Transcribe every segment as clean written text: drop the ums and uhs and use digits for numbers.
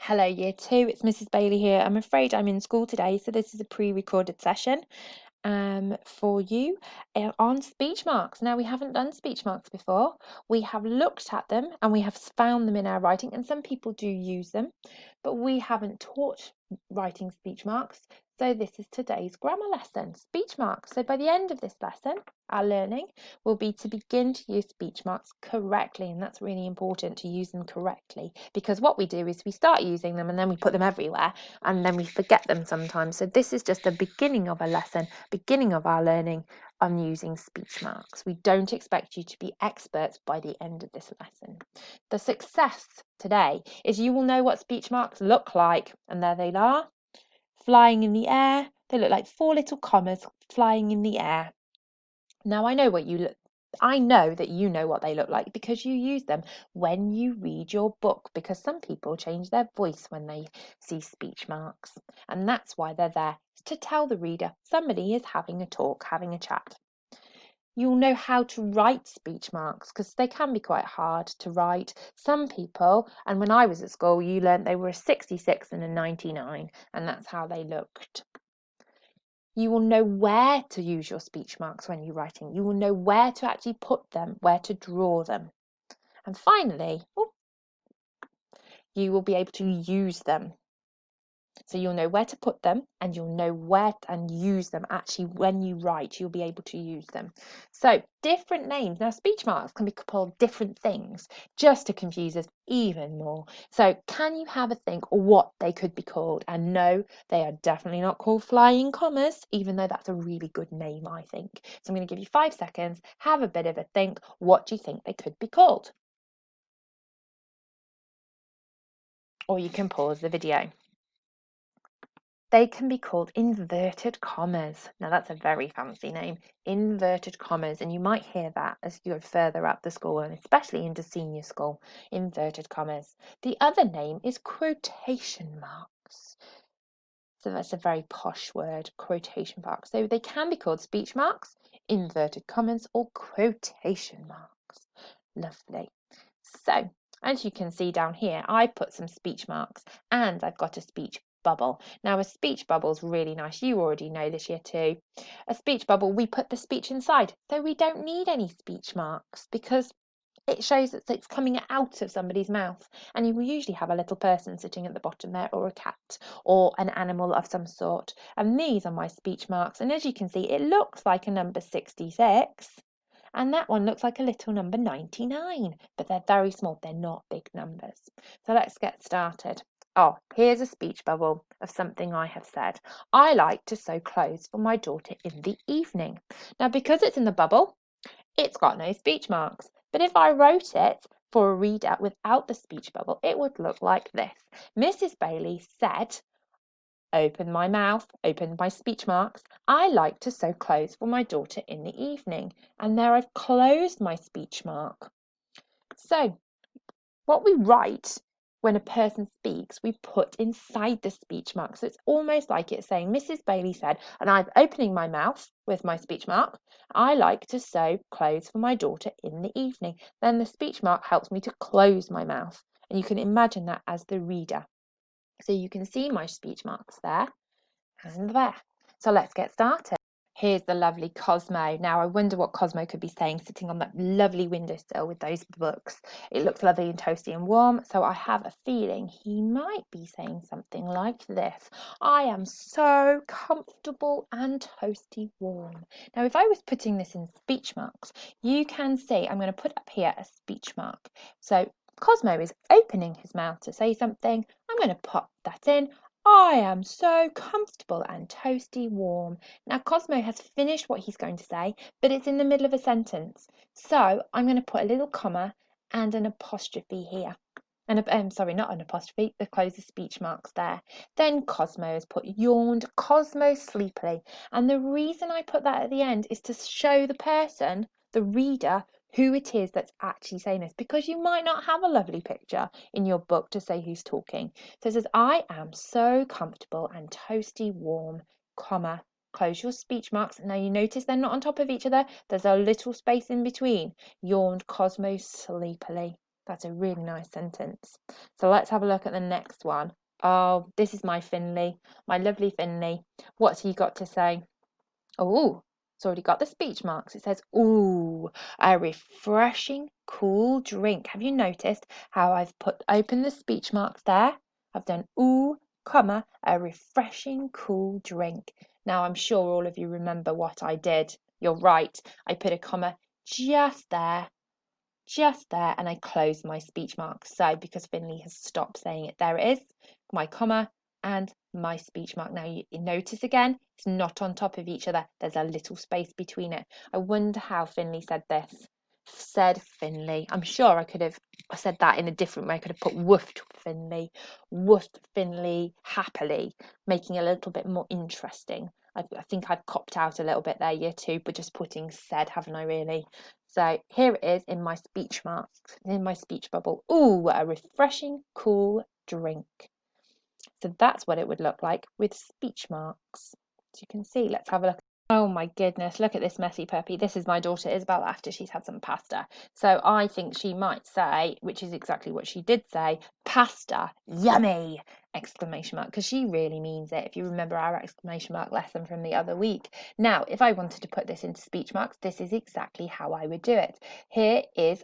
Hello, Year 2. It's Mrs. Bailey here. I'm afraid I'm in school today, so this is a pre-recorded session for you on speech marks. Now, we haven't done speech marks before. We have looked at them and we have found them in our writing, and some people do use them, but we haven't taught writing speech marks. So this is today's grammar lesson, speech marks. So by the end of this lesson, our learning will be to begin to use speech marks correctly, and that's really important to use them correctly, because what we do is we start using them and then we put them everywhere and then we forget them sometimes. So this is just the beginning of a lesson, beginning of our learning on using speech marks. We don't expect you to be experts by the end of this lesson. The success today is you will know what speech marks look like, and there they are, flying in the air. They look like 4 little commas flying in the air. Now I know that you know what they look like because you use them when you read your book, because some people change their voice when they see speech marks, and that's why they're there, to tell the reader somebody is having a talk, having a chat. You'll know how to write speech marks because they can be quite hard to write. Some people, and when I was at school, you learnt they were a 66 and a 99, and that's how they looked. You will know where to use your speech marks when you're writing. You will know where to actually put them, where to draw them. And finally, you will be able to use them. So you'll know where to put them and you'll know where and use them. Actually, when you write, you'll be able to use them. So different names. Now, speech marks can be called different things just to confuse us even more. So can you have a think what they could be called? And no, they are definitely not called flying commas, even though that's a really good name, I think. So I'm going to give you 5 seconds. Have a bit of a think. What do you think they could be called? Or you can pause the video. They can be called inverted commas. Now that's a very fancy name, inverted commas, and you might hear that as you go further up the school, and especially into senior school, inverted commas. The other name is quotation marks. So that's a very posh word, quotation marks. So they can be called speech marks, inverted commas, or quotation marks. Lovely. So, as you can see down here, I put some speech marks and I've got a speech bubble. Now, a speech bubble is really nice. You already know this, Year 2. A speech bubble, we put the speech inside. So we don't need any speech marks because it shows that it's coming out of somebody's mouth. And you will usually have a little person sitting at the bottom there, or a cat, or an animal of some sort. And these are my speech marks. And as you can see, it looks like a number 66. And that one looks like a little number 99, but they're very small. They're not big numbers. So let's get started. Oh, here's a speech bubble of something I have said. I like to sew clothes for my daughter in the evening. Now, because it's in the bubble, it's got no speech marks. But if I wrote it for a reader without the speech bubble, it would look like this. Mrs. Bailey said, open my mouth, open my speech marks. I like to sew clothes for my daughter in the evening. And there I've closed my speech mark. So what we write when a person speaks, we put inside the speech mark. So it's almost like it's saying, Mrs. Bailey said, and I'm opening my mouth with my speech mark, I like to sew clothes for my daughter in the evening. Then the speech mark helps me to close my mouth. And you can imagine that as the reader. So you can see my speech marks there and there. So let's get started. Here's the lovely Cosmo. Now I wonder what Cosmo could be saying sitting on that lovely windowsill with those books. It looks lovely and toasty and warm, so I have a feeling he might be saying something like this. I am so comfortable and toasty warm. Now if I was putting this in speech marks, you can see I'm going to put up here a speech mark. So Cosmo is opening his mouth to say something. I'm going to pop that in. I am so comfortable and toasty warm. Now, Cosmo has finished what he's going to say, but it's in the middle of a sentence. So I'm going to put a little comma and an apostrophe here. And sorry, not an apostrophe, the close the speech marks there. Then Cosmo has put yawned, Cosmo sleepily. And the reason I put that at the end is to show the person, the reader, who it is that's actually saying this, because you might not have a lovely picture in your book to say who's talking. So it says, I am so comfortable and toasty warm, comma, close your speech marks. Now you notice they're not on top of each other. There's a little space in between. Yawned Cosmo sleepily. That's a really nice sentence. So let's have a look at the next one. Oh, this is my Finley, my lovely Finley. What's he got to say? Oh, it's already got the speech marks. It says, ooh, a refreshing cool drink. Have you noticed how I've opened the speech marks there? I've done ooh, comma, a refreshing cool drink. Now, I'm sure all of you remember what I did. You're right. I put a comma just there, and I closed my speech marks. So because Finley has stopped saying it, there it is, my comma and my speech mark. Now you notice again, it's not on top of each other. There's a little space between it. I wonder how Finley said this. Said Finley. I'm sure I could have said that in a different way. I could have put woofed Finley happily, making it a little bit more interesting. I think I've copped out a little bit there, year two, but just putting said, haven't I really? So here it is in my speech marks, in my speech bubble. Ooh, a refreshing cool drink. So that's what it would look like with speech marks. As you can see, let's have a look. Oh my goodness, look at this messy puppy. This is my daughter Isabel after she's had some pasta. So I think she might say, which is exactly what she did say, pasta, yummy! Exclamation mark, because she really means it. If you remember our exclamation mark lesson from the other week. Now, if I wanted to put this into speech marks, this is exactly how I would do it. Here is,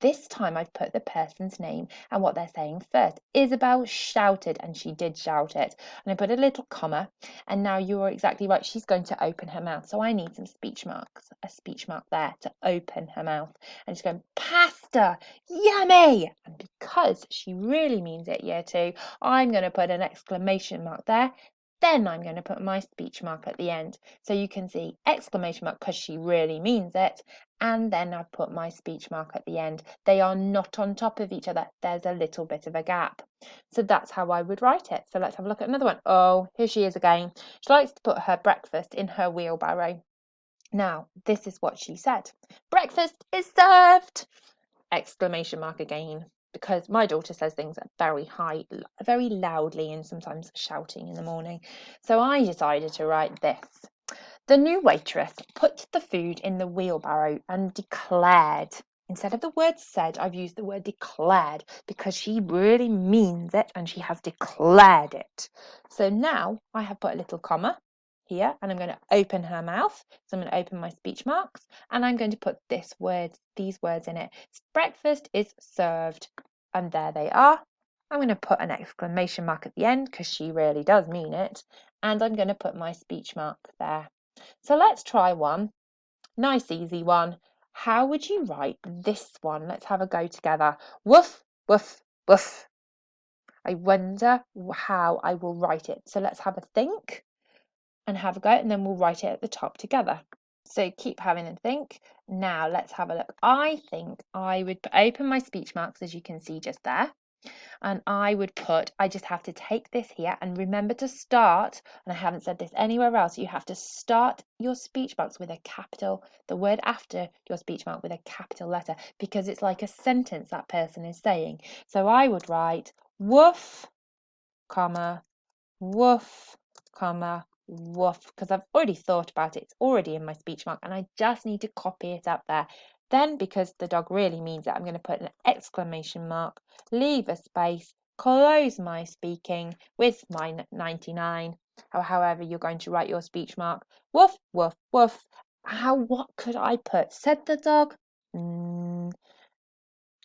this time I've put the person's name and what they're saying first. Isabel shouted, and she did shout it. And I put a little comma, and now you are exactly right. She's going to open her mouth. So I need some speech marks, a speech mark there to open her mouth. And she's going, pasta, yummy! And because she really means it, year two, I'm going to put an exclamation mark there. Then I'm going to put my speech mark at the end. So you can see exclamation mark because she really means it. And then I put my speech mark at the end. They are not on top of each other. There's a little bit of a gap. So that's how I would write it. So let's have a look at another one. Oh, here she is again. She likes to put her breakfast in her wheelbarrow. Now, this is what she said. Breakfast is served! Exclamation mark again. Because my daughter says things very high, very loudly, and sometimes shouting in the morning. So I decided to write this. The new waitress put the food in the wheelbarrow and declared. Instead of the word said, I've used the word declared because she really means it and she has declared it. So now I have put a little comma here and I'm going to open her mouth. So I'm going to open my speech marks and I'm going to put these words in it. Breakfast is served. And there they are. I'm going to put an exclamation mark at the end because she really does mean it. And I'm going to put my speech mark there. So let's try one. Nice, easy one. How would you write this one? Let's have a go together. Woof, woof, woof. I wonder how I will write it. So let's have a think and have a go, and then we'll write it at the top together. So keep having a think. Now let's have a look. I think I would open my speech marks, as you can see just there. And I just have to take this here and remember to start, and I haven't said this anywhere else, you have to start your speech marks with a capital, the word after your speech mark with a capital letter, because it's like a sentence that person is saying. So I would write woof, comma, woof, comma, woof, because I've already thought about it. It's already in my speech mark and I just need to copy it up there. Then, because the dog really means it, I'm going to put an exclamation mark, leave a space, close my speaking with my 99, or however you're going to write your speech mark. Woof, woof, woof. What could I put? Said the dog?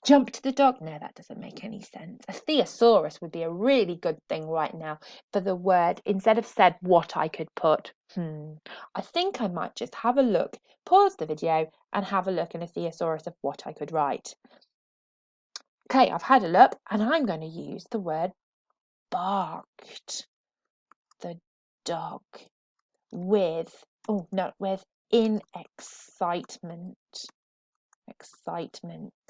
Jumped the dog? No, that doesn't make any sense. A thesaurus would be a really good thing right now for the word. Instead of said, what I could put. I think I might just have a look, pause the video and have a look in a thesaurus of what I could write. Okay, I've had a look and I'm going to use the word barked. The dog in excitement.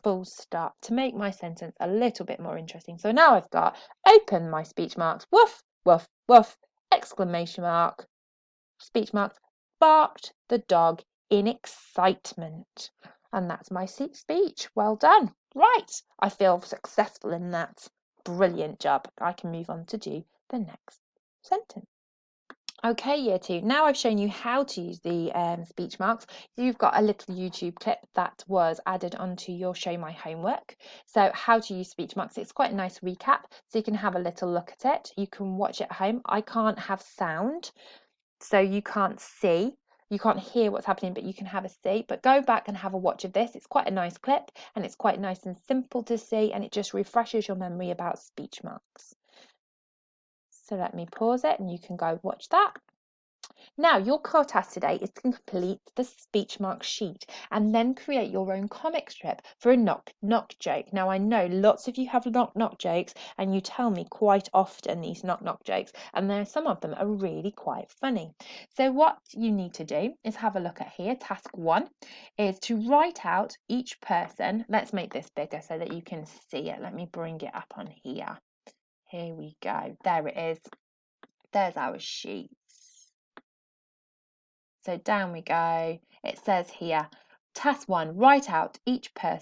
Full stop, to make my sentence a little bit more interesting. So now I've got open my speech marks, woof, woof, woof, exclamation mark, speech marks, barked the dog in excitement. And that's my speech. Well done. Right, I feel successful in that. Brilliant job. I can move on to do the next sentence. Okay, year two. Now I've shown you how to use the speech marks. You've got a little YouTube clip that was added onto your Show My Homework. So how to use speech marks. It's quite a nice recap, so you can have a little look at it. You can watch it at home. I can't have sound, so you can't see. You can't hear what's happening, but you can have a see. But go back and have a watch of this. It's quite a nice clip, and it's quite nice and simple to see, and it just refreshes your memory about speech marks. So let me pause it, and you can go watch that. Now, your core task today is to complete the speech mark sheet and then create your own comic strip for a knock knock joke. Now, I know lots of you have knock knock jokes and you tell me quite often these knock knock jokes, and some of them are really quite funny. So, what you need to do is have a look at here. Task 1 is to write out each person. Let's make this bigger so that you can see it. Let me bring it up on here. Here we go. There it is. There's our sheet. So down we go. It says here, task 1, write out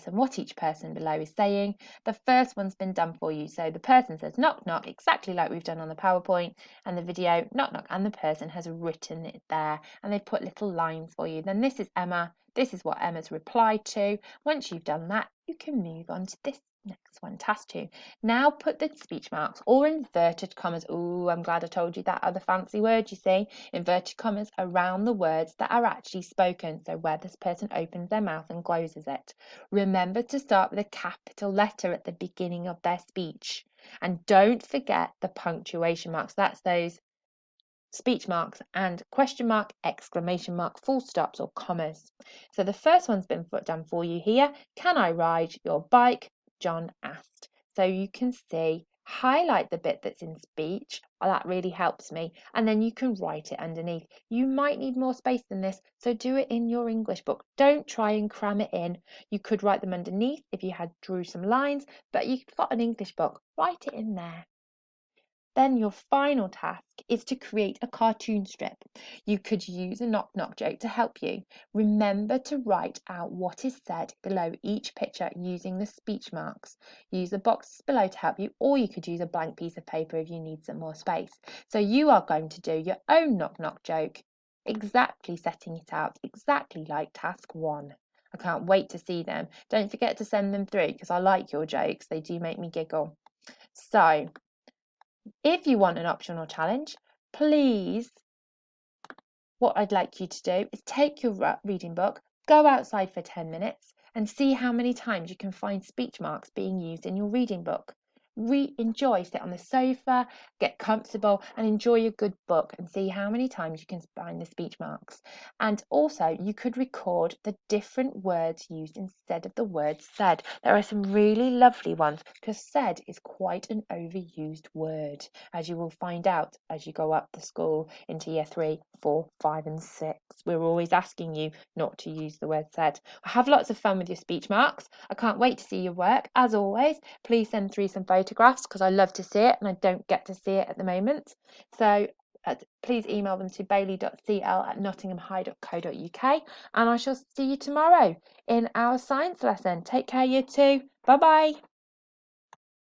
what each person below is saying. The first one's been done for you. So the person says knock knock, exactly like we've done on the PowerPoint, and the video knock knock, and the person has written it there, and they put little lines for you. Then this is Emma. This is what Emma's replied to. Once you've done that, you can move on to this next one, task 2. Now put the speech marks or inverted commas. Oh, I'm glad I told you that other fancy word, you see. Inverted commas around the words that are actually spoken. So where this person opens their mouth and closes it. Remember to start with a capital letter at the beginning of their speech. And don't forget the punctuation marks. That's those speech marks and question mark, exclamation mark, full stops or commas. So the first one's been done for you here. Can I ride your bike? John asked. So you can see, highlight the bit that's in speech. That really helps me. And then you can write it underneath. You might need more space than this, so do it in your English book. Don't try and cram it in. You could write them underneath if you had drew some lines, but you've got an English book. Write it in there. Then your final task is to create a cartoon strip. You could use a knock knock joke to help you. Remember to write out what is said below each picture using the speech marks. Use the boxes below to help you, or you could use a blank piece of paper if you need some more space. So you are going to do your own knock knock joke, exactly setting it out, exactly like task 1. I can't wait to see them. Don't forget to send them through because I like your jokes. They do make me giggle. So, if you want an optional challenge, please, what I'd like you to do is take your reading book, go outside for 10 minutes and see how many times you can find speech marks being used in your reading book. Enjoy, sit on the sofa, get comfortable and enjoy a good book and see how many times you can find the speech marks. And also you could record the different words used instead of the word said. There are some really lovely ones because said is quite an overused word, as you will find out as you go up the school into year 3, 4, 5 and 6. We're always asking you not to use the word said. Have lots of fun with your speech marks. I can't wait to see your work. As always, please send through some photographs because I love to see it and I don't get to see it at the moment. So please email them to bailey.cl@nottinghamhigh.co.uk and I shall see you tomorrow in our science lesson. Take care, you two. Bye bye.